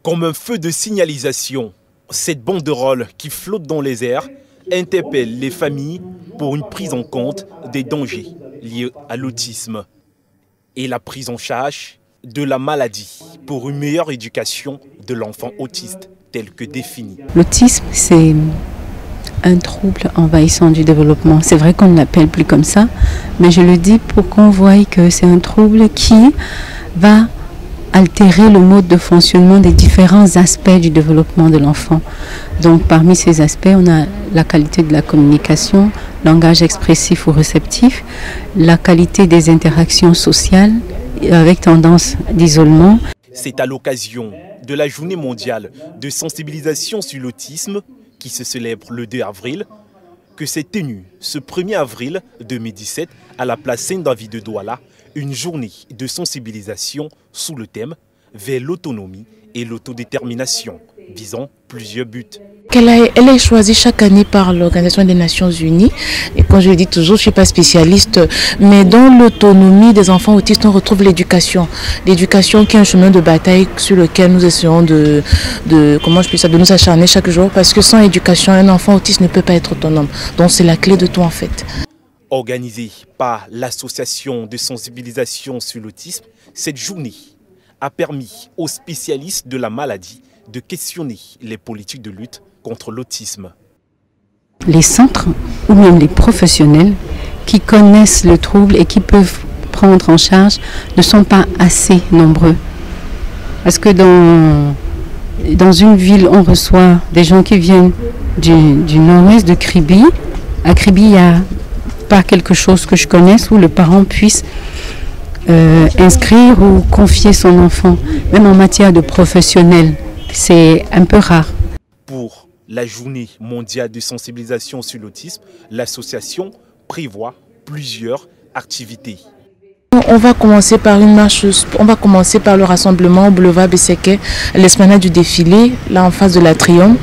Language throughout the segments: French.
Comme un feu de signalisation, cette banderole qui flotte dans les airs interpelle les familles pour une prise en compte des dangers liés à l'autisme et la prise en charge de la maladie pour une meilleure éducation de l'enfant autiste tel que défini. L'autisme, c'est un trouble envahissant du développement. C'est vrai qu'on ne l'appelle plus comme ça, mais je le dis pour qu'on voie que c'est un trouble qui va altérer le mode de fonctionnement des différents aspects du développement de l'enfant. Donc parmi ces aspects, on a la qualité de la communication, langage expressif ou réceptif, la qualité des interactions sociales avec tendance d'isolement. C'est à l'occasion de la journée mondiale de sensibilisation sur l'autisme qui se célèbre le 2 avril que s'est tenue ce 1er avril 2017 à la place Saint-David de Douala une journée de sensibilisation sous le thème vers l'autonomie et l'autodétermination, visant plusieurs buts. Elle est choisie chaque année par l'Organisation des Nations Unies. Et comme je le dis toujours, je ne suis pas spécialiste, mais dans l'autonomie des enfants autistes, on retrouve l'éducation. L'éducation qui est un chemin de bataille sur lequel nous essayons de nous acharner chaque jour, parce que sans éducation, un enfant autiste ne peut pas être autonome. Donc c'est la clé de tout en fait. Organisée par l'association de sensibilisation sur l'autisme, cette journée a permis aux spécialistes de la maladie de questionner les politiques de lutte contre l'autisme. Les centres ou même les professionnels qui connaissent le trouble et qui peuvent prendre en charge ne sont pas assez nombreux. Parce que dans une ville, on reçoit des gens qui viennent du nord-ouest de Kribi. À Kribi, il n'y a pas quelque chose que je connaisse où le parent puisse inscrire ou confier son enfant, même en matière de professionnel. C'est un peu rare. Pour la journée mondiale de sensibilisation sur l'autisme, l'association prévoit plusieurs activités. On va commencer par une marche, on va commencer par le rassemblement au boulevard Besseke, l'esplanade du défilé, là en face de l'Atrium,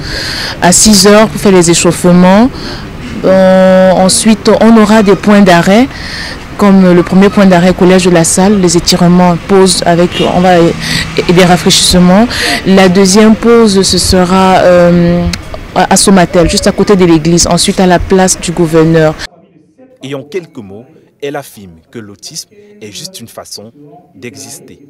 à 6 h pour faire les échauffements. Ensuite, on aura des points d'arrêt. Comme le premier point d'arrêt collège de la salle, les étirements, pause avec et des rafraîchissements. La deuxième pause, ce sera à Somatel, juste à côté de l'église, ensuite à la place du gouverneur. Et en quelques mots, elle affirme que l'autisme est juste une façon d'exister.